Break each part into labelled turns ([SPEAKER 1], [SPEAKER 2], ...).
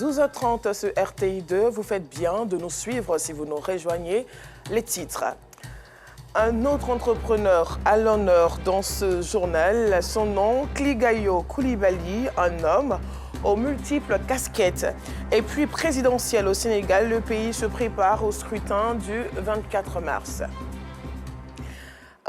[SPEAKER 1] 12h30 sur RTI2. Vous faites bien de nous suivre si vous nous rejoignez. Les titres. Un autre entrepreneur à l'honneur dans ce journal. Son nom, Kligayo Koulibaly, un homme aux multiples casquettes. Et puis présidentiel au Sénégal, le pays se prépare au scrutin du 24 mars.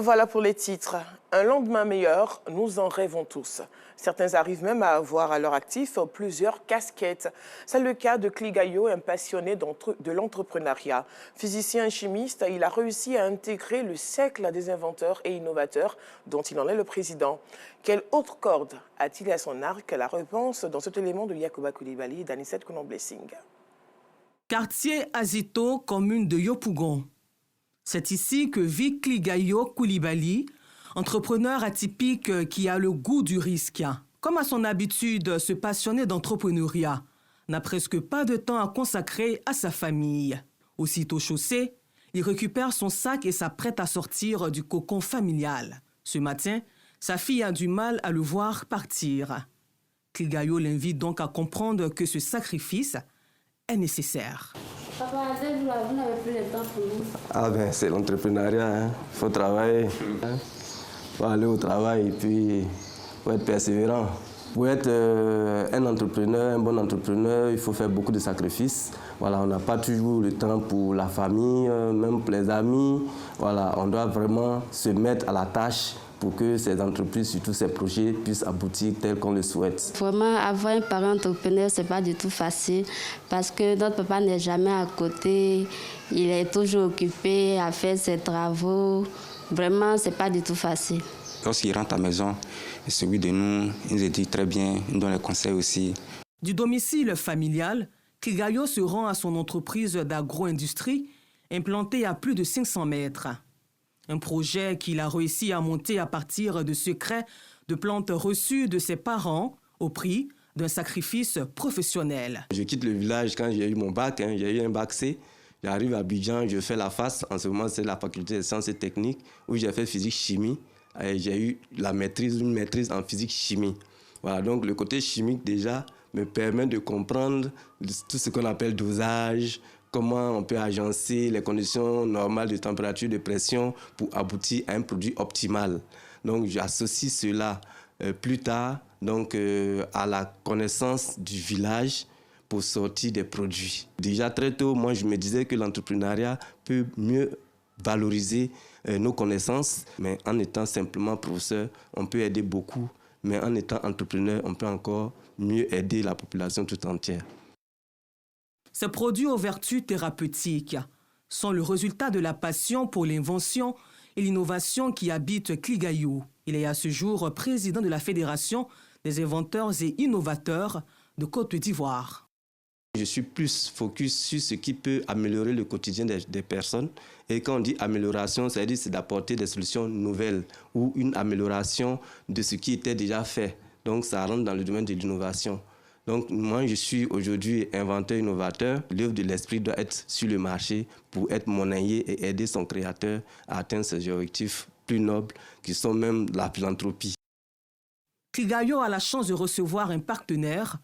[SPEAKER 1] Voilà pour les titres. Un lendemain meilleur, nous en rêvons tous. Certains arrivent même à avoir à leur actif plusieurs casquettes. C'est le cas de Kligayo, un passionné de l'entrepreneuriat. Physicien et chimiste, il a réussi à intégrer le cercle des inventeurs et innovateurs dont il en est le président. Quelle autre corde a-t-il à son arc? La réponse dans cet élément de Yacouba Koulibaly et d'Anicette Konon-Blessing.
[SPEAKER 2] Quartier Azito, commune de Yopougon. C'est ici que vit Kligayo Koulibaly, entrepreneur atypique qui a le goût du risque. Comme à son habitude, ce passionné d'entrepreneuriat n'a presque pas de temps à consacrer à sa famille. Aussitôt chaussé, il récupère son sac et s'apprête à sortir du cocon familial. Ce matin, sa fille a du mal à le voir partir. Kligayo l'invite donc à comprendre que ce sacrifice est nécessaire.
[SPEAKER 3] Papa, vous n'avez plus le temps pour nous.
[SPEAKER 4] Ah ben, c'est l'entrepreneuriat, il faut travailler. Il faut aller au travail et puis il faut être persévérant. Pour être un entrepreneur, un bon entrepreneur, il faut faire beaucoup de sacrifices. Voilà, on n'a pas toujours le temps pour la famille, même pour les amis. Voilà, on doit vraiment se mettre à la tâche pour que ces entreprises, surtout ces projets, puissent aboutir tel qu'on le souhaite.
[SPEAKER 3] Vraiment, avoir un parent entrepreneur, ce n'est pas du tout facile parce que notre papa n'est jamais à côté. Il est toujours occupé à faire ses travaux. Vraiment, ce n'est pas du tout facile.
[SPEAKER 5] Lorsqu'il rentre à la maison, celui de nous, il nous dit très bien, il nous donne les conseils aussi.
[SPEAKER 2] Du domicile familial, Kligayo se rend à son entreprise d'agro-industrie implantée à plus de 500 mètres. Un projet qu'il a réussi à monter à partir de secrets de plantes reçues de ses parents au prix d'un sacrifice professionnel.
[SPEAKER 4] Je quitte le village quand j'ai eu mon bac, j'ai eu un bac C. J'arrive à Abidjan, je fais la FAS. En ce moment, c'est la faculté des sciences et techniques où j'ai fait physique-chimie. J'ai eu une maîtrise en physique-chimie. Voilà, donc le côté chimique déjà me permet de comprendre tout ce qu'on appelle dosage, comment on peut agencer les conditions normales de température, de pression pour aboutir à un produit optimal. Donc j'associe cela plus tard donc, à la connaissance du village pour sortir des produits. Déjà très tôt, moi je me disais que l'entrepreneuriat peut mieux valoriser nos connaissances, mais en étant simplement professeur, on peut aider beaucoup, mais en étant entrepreneur, on peut encore mieux aider la population tout entière.
[SPEAKER 2] Ces produits aux vertus thérapeutiques sont le résultat de la passion pour l'invention et l'innovation qui habite Kligayo. Il est à ce jour président de la Fédération des inventeurs et innovateurs de Côte d'Ivoire.
[SPEAKER 4] Je suis plus focus sur ce qui peut améliorer le quotidien des personnes. Et quand on dit amélioration, ça veut dire c'est d'apporter des solutions nouvelles ou une amélioration de ce qui était déjà fait. Donc ça rentre dans le domaine de l'innovation. Donc moi, je suis aujourd'hui inventeur, innovateur. L'œuvre de l'esprit doit être sur le marché pour être monnayée et aider son créateur à atteindre ses objectifs plus nobles qui sont même la philanthropie.
[SPEAKER 2] Kligayo a la chance de recevoir un partenaire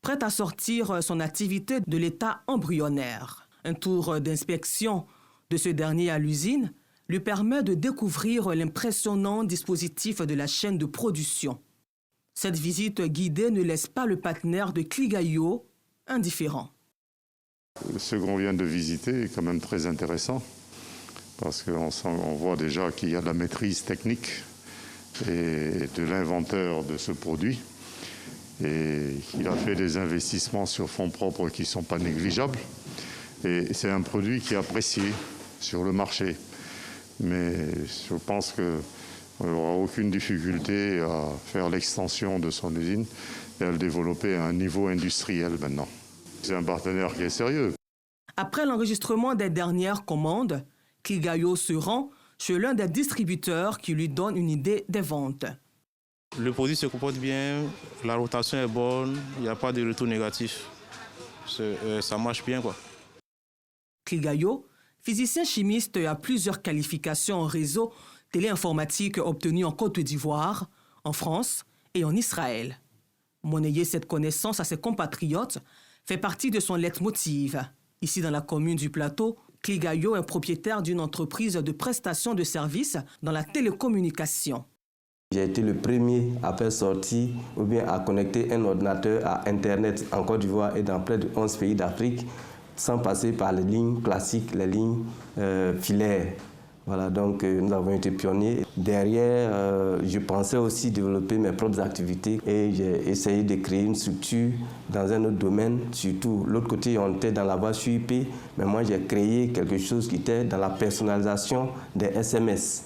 [SPEAKER 2] prêt à sortir son activité de l'état embryonnaire. Un tour d'inspection de ce dernier à l'usine lui permet de découvrir l'impressionnant dispositif de la chaîne de production. Cette visite guidée ne laisse pas le partenaire de Kligayo indifférent.
[SPEAKER 6] Ce qu'on vient de visiter est quand même très intéressant parce qu'on voit déjà qu'il y a de la maîtrise technique et de l'inventeur de ce produit. Et il a fait des investissements sur fonds propres qui ne sont pas négligeables. Et c'est un produit qui est apprécié sur le marché. Mais je pense qu'il n'aura aucune difficulté à faire l'extension de son usine et à le développer à un niveau industriel maintenant. C'est un partenaire qui est sérieux.
[SPEAKER 2] Après l'enregistrement des dernières commandes, Kligayo se rend chez l'un des distributeurs qui lui donne une idée des ventes.
[SPEAKER 7] Le produit se comporte bien, la rotation est bonne, il n'y a pas de retour négatif. Ça marche bien, quoi.
[SPEAKER 2] Kligayo, physicien chimiste à plusieurs qualifications en réseau téléinformatique obtenues en Côte d'Ivoire, en France et en Israël. Monnayer cette connaissance à ses compatriotes fait partie de son leitmotiv. Ici, dans la commune du Plateau, Cligayo est propriétaire d'une entreprise de prestation de services dans la télécommunication.
[SPEAKER 4] J'ai été le premier à faire sortir ou bien à connecter un ordinateur à Internet en Côte d'Ivoire et dans près de 11 pays d'Afrique, sans passer par les lignes classiques, les lignes filaires. Voilà, donc nous avons été pionniers. Derrière, je pensais aussi développer mes propres activités et j'ai essayé de créer une structure dans un autre domaine. Surtout, l'autre côté, on était dans la voie sur IP, mais moi j'ai créé quelque chose qui était dans la personnalisation des SMS.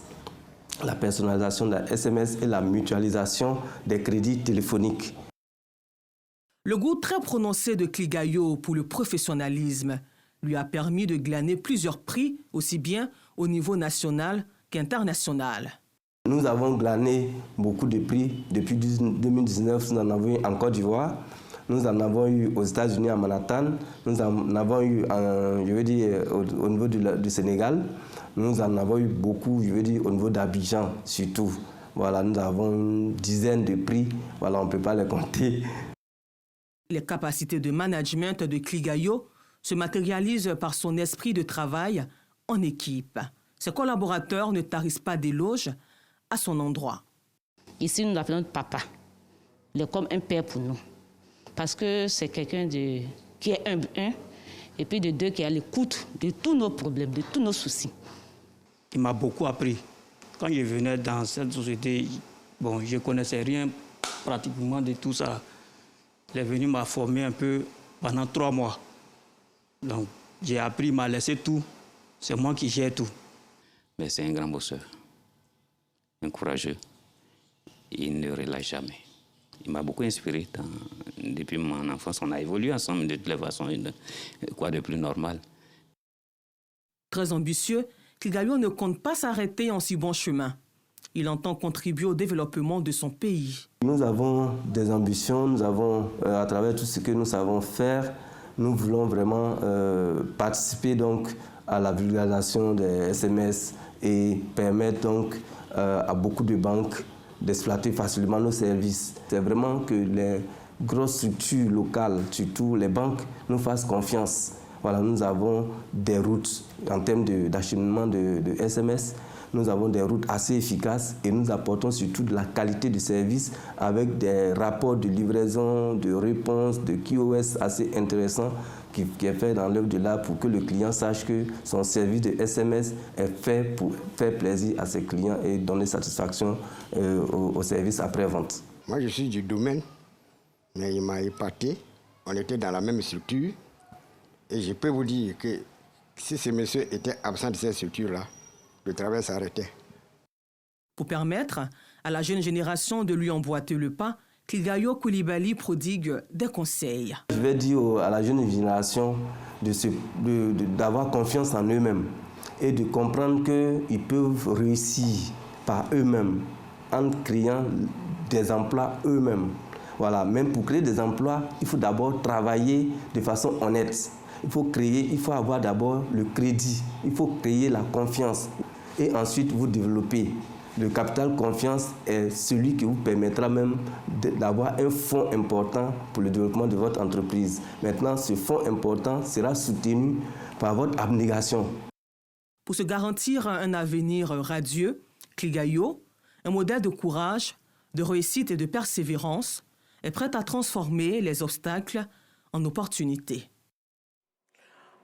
[SPEAKER 4] La personnalisation des SMS et la mutualisation des crédits téléphoniques.
[SPEAKER 2] Le goût très prononcé de Cligayo pour le professionnalisme lui a permis de glaner plusieurs prix, aussi bien au niveau national qu'international.
[SPEAKER 4] Nous avons glané beaucoup de prix. Depuis 2019, nous en avons eu en Côte d'Ivoire, nous en avons eu aux États-Unis à Manhattan, nous en avons eu au niveau du Sénégal, nous en avons eu beaucoup, au niveau d'Abidjan surtout. Voilà, nous avons une dizaine de prix, voilà, on ne peut pas les compter.
[SPEAKER 2] Les capacités de management de Cligayo se matérialisent par son esprit de travail en équipe. Ses collaborateurs ne tarissent pas d'éloges à son endroit.
[SPEAKER 8] Ici, nous l'appelons papa. Il est comme un père pour nous. Parce que c'est quelqu'un qui est humble, et puis de deux, qui est à l'écoute de tous nos problèmes, de tous nos soucis.
[SPEAKER 9] Il m'a beaucoup appris. Quand je venais dans cette société, bon, je ne connaissais rien pratiquement de tout ça. Il est venu m'a formé un peu pendant 3 mois. Donc, j'ai appris, il m'a laissé tout. C'est moi qui gère tout.
[SPEAKER 5] Mais c'est un grand bosseur, un courageux. Il ne relâche jamais. Il m'a beaucoup inspiré. Depuis mon enfance, on a évolué ensemble de toutes les façons. Quoi de plus normal?
[SPEAKER 2] Très ambitieux, Cligayo ne compte pas s'arrêter en si bon chemin. Il entend contribuer au développement de son pays.
[SPEAKER 4] Nous avons des ambitions, nous avons, à travers tout ce que nous savons faire, nous voulons vraiment participer donc à la vulgarisation des SMS et permettre donc à beaucoup de banques d'exploiter facilement nos services. C'est vraiment que les grosses structures locales, surtout les banques, nous fassent confiance. Voilà, nous avons des routes en termes d'acheminement de SMS. Nous avons des routes assez efficaces et nous apportons surtout de la qualité de service avec des rapports de livraison, de réponse, de QoS assez intéressants qui est fait dans l'œuvre de l'art pour que le client sache que son service de SMS est fait pour faire plaisir à ses clients et donner satisfaction au service après-vente.
[SPEAKER 10] Moi, je suis du domaine, mais il m'a épaté. On était dans la même structure et je peux vous dire que si ce monsieur était absent de cette structure-là, le travail s'arrêtait.
[SPEAKER 2] Pour permettre à la jeune génération de lui emboîter le pas, Cligayo Coulibaly prodigue des conseils.
[SPEAKER 4] Je vais dire à la jeune génération d'avoir confiance en eux-mêmes et de comprendre qu'ils peuvent réussir par eux-mêmes en créant des emplois eux-mêmes. Voilà, même pour créer des emplois, il faut d'abord travailler de façon honnête. Il faut avoir d'abord le crédit, il faut créer la confiance et ensuite vous développer. Le capital confiance est celui qui vous permettra même d'avoir un fonds important pour le développement de votre entreprise. Maintenant, ce fonds important sera soutenu par votre abnégation.
[SPEAKER 2] Pour se garantir un avenir radieux, Cligayo, un modèle de courage, de réussite et de persévérance, est prêt à transformer les obstacles en opportunités.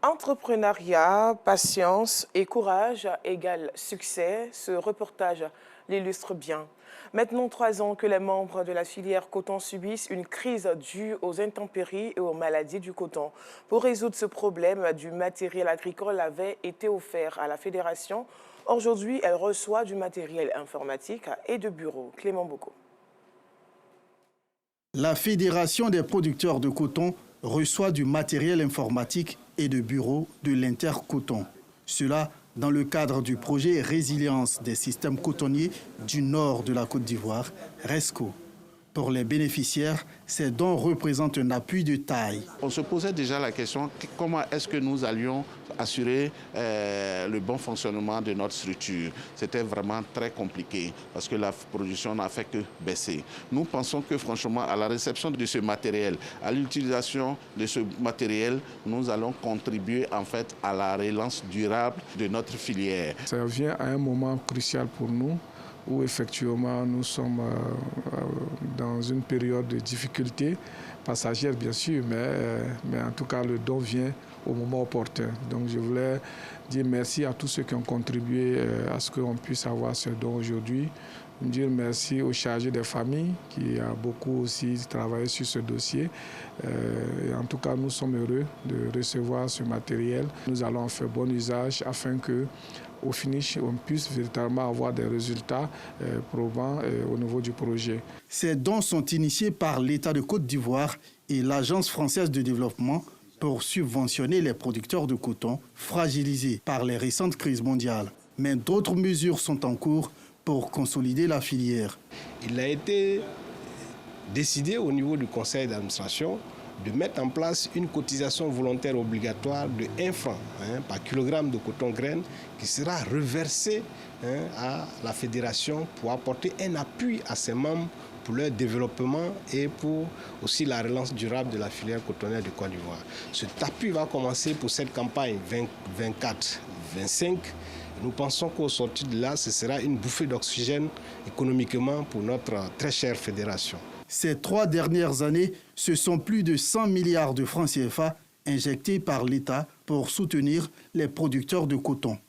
[SPEAKER 1] Entrepreneuriat, patience et courage égale succès. Ce reportage l'illustre bien. Maintenant 3 ans que les membres de la filière coton subissent une crise due aux intempéries et aux maladies du coton. Pour résoudre ce problème, du matériel agricole avait été offert à la fédération. Aujourd'hui, elle reçoit du matériel informatique et de bureau. Clément Boko.
[SPEAKER 11] La Fédération des producteurs de coton reçoit du matériel informatique et de bureau de l'Intercoton. Cela dans le cadre du projet Résilience des systèmes cotonniers du nord de la Côte d'Ivoire, RESCO. Pour les bénéficiaires, ces dons représentent un appui de taille.
[SPEAKER 12] On se posait déjà la question, comment est-ce que nous allions assurer le bon fonctionnement de notre structure. C'était vraiment très compliqué parce que la production n'a fait que baisser. Nous pensons que franchement, à la réception de ce matériel, à l'utilisation de ce matériel, nous allons contribuer en fait à la relance durable de notre filière.
[SPEAKER 13] Ça vient à un moment crucial pour nous, où effectivement nous sommes dans une période de difficulté, passagère bien sûr, mais en tout cas le don vient au moment opportun. Donc je voulais dire merci à tous ceux qui ont contribué à ce qu'on puisse avoir ce don aujourd'hui. Dire merci aux chargés des familles qui a beaucoup aussi travaillé sur ce dossier. Et en tout cas, nous sommes heureux de recevoir ce matériel. Nous allons en faire bon usage afin que, au finish, on puisse véritablement avoir des résultats probants au niveau du projet.
[SPEAKER 11] Ces dons sont initiés par l'État de Côte d'Ivoire et l'Agence française de développement pour subventionner les producteurs de coton fragilisés par les récentes crises mondiales. Mais d'autres mesures sont en cours pour consolider la filière.
[SPEAKER 14] Il a été décidé au niveau du conseil d'administration de mettre en place une cotisation volontaire obligatoire de 1 franc par kilogramme de coton graine qui sera reversée à la fédération pour apporter un appui à ses membres pour leur développement et pour aussi la relance durable de la filière cotonnière de Côte d'Ivoire. Cet appui va commencer pour cette campagne 2024-25. Nous pensons qu'au sortir de là, ce sera une bouffée d'oxygène économiquement pour notre très chère fédération.
[SPEAKER 11] Ces 3 dernières années, ce sont plus de 100 milliards de francs CFA injectés par l'État pour soutenir les producteurs de coton.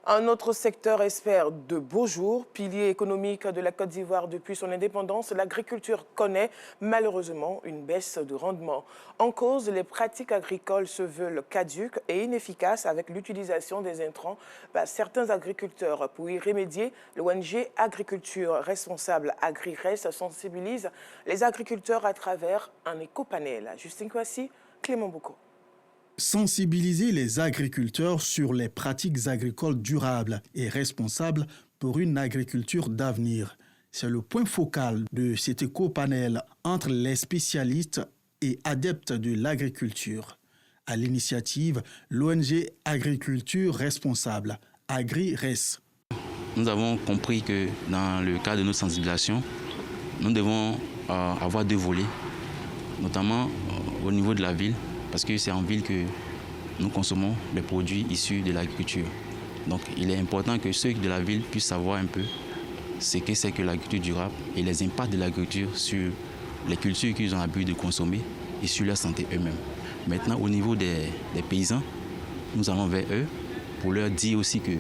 [SPEAKER 1] Un autre secteur espère de beaux jours. Pilier économique de la Côte d'Ivoire depuis son indépendance, l'agriculture connaît malheureusement une baisse de rendement. En cause, les pratiques agricoles se veulent caduques et inefficaces avec l'utilisation des intrants par certains agriculteurs. Pour y remédier, l'ONG Agriculture Responsable AgriRes sensibilise les agriculteurs à travers un éco-panel. Justine Kwasi, Clément Boucaud.
[SPEAKER 11] Sensibiliser les agriculteurs sur les pratiques agricoles durables et responsables pour une agriculture d'avenir. C'est le point focal de cet éco-panel entre les spécialistes et adeptes de l'agriculture. À l'initiative, l'ONG Agriculture Responsable, AgriRes.
[SPEAKER 15] Nous avons compris que dans le cadre de notre sensibilisation, nous devons avoir 2 volets, notamment au niveau de la ville, parce que c'est en ville que nous consommons les produits issus de l'agriculture. Donc il est important que ceux de la ville puissent savoir un peu ce que c'est que l'agriculture durable et les impacts de l'agriculture sur les cultures qu'ils ont l'habitude de consommer et sur leur santé eux-mêmes. Maintenant, au niveau des paysans, nous allons vers eux pour leur dire aussi que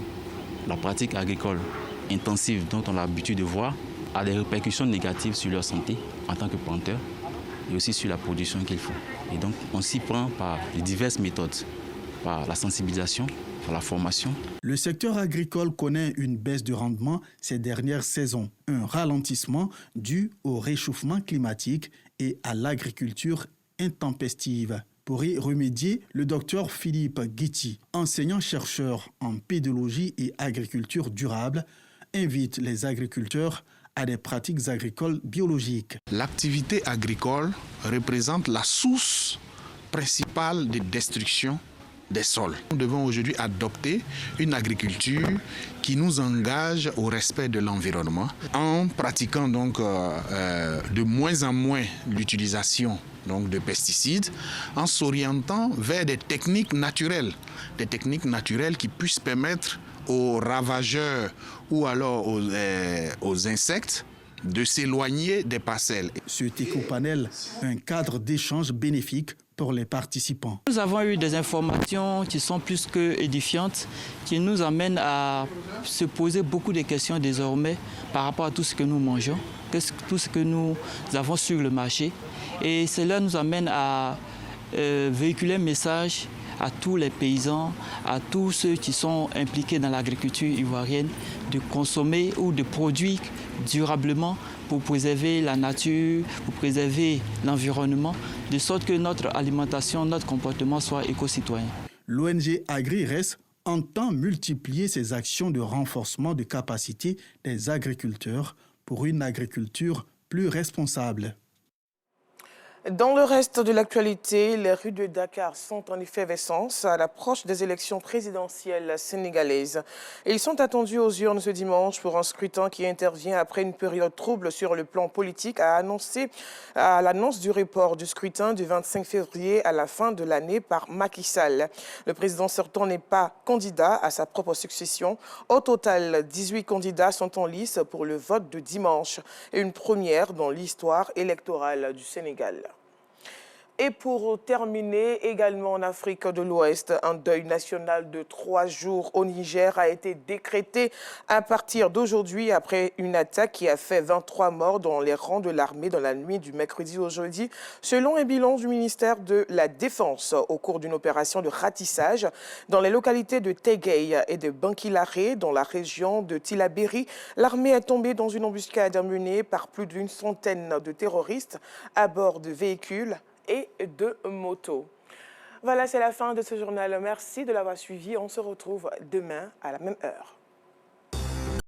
[SPEAKER 15] la pratique agricole intensive dont on a l'habitude de voir a des répercussions négatives sur leur santé en tant que planteurs et aussi sur la production qu'ils font. Et donc, on s'y prend par les diverses méthodes, par la sensibilisation, par la formation.
[SPEAKER 11] Le secteur agricole connaît une baisse de rendement ces dernières saisons, un ralentissement dû au réchauffement climatique et à l'agriculture intempestive. Pour y remédier, le docteur Philippe Guiti, enseignant-chercheur en pédologie et agriculture durable, invite les agriculteurs à des pratiques agricoles biologiques.
[SPEAKER 16] L'activité agricole représente la source principale de destruction des sols. Nous devons aujourd'hui adopter une agriculture qui nous engage au respect de l'environnement en pratiquant donc de moins en moins l'utilisation de pesticides, en s'orientant vers des techniques naturelles qui puissent permettre aux ravageurs ou alors aux insectes de s'éloigner des parcelles.
[SPEAKER 11] Cet éco-panel, un cadre d'échange bénéfique pour les participants.
[SPEAKER 9] Nous avons eu des informations qui sont plus que édifiantes, qui nous amènent à se poser beaucoup de questions désormais par rapport à tout ce que nous mangeons, tout ce que nous avons sur le marché. Et cela nous amène à véhiculer un message à tous les paysans, à tous ceux qui sont impliqués dans l'agriculture ivoirienne, de consommer ou de produire durablement pour préserver la nature, pour préserver l'environnement, de sorte que notre alimentation, notre comportement soit éco-citoyen.
[SPEAKER 11] L'ONG AgriRes entend multiplier ses actions de renforcement de capacité des agriculteurs pour une agriculture plus responsable.
[SPEAKER 1] Dans le reste de l'actualité, les rues de Dakar sont en effervescence à l'approche des élections présidentielles sénégalaises. Ils sont attendus aux urnes ce dimanche pour un scrutin qui intervient après une période trouble sur le plan politique à l'annonce du report du scrutin du 25 février à la fin de l'année par Macky Sall. Le président sortant n'est pas candidat à sa propre succession. Au total, 18 candidats sont en lice pour le vote de dimanche et une première dans l'histoire électorale du Sénégal. Et pour terminer, également en Afrique de l'Ouest, un deuil national de 3 jours au Niger a été décrété à partir d'aujourd'hui après une attaque qui a fait 23 morts dans les rangs de l'armée dans la nuit du mercredi au jeudi, selon un bilan du ministère de la Défense au cours d'une opération de ratissage dans les localités de Tegei et de Bankilare, dans la région de Tillabéri. L'armée est tombée dans une embuscade menée par plus d'une centaine de terroristes à bord de véhicules et de motos. Voilà, c'est la fin de ce journal. Merci de l'avoir suivi. On se retrouve demain à la même heure.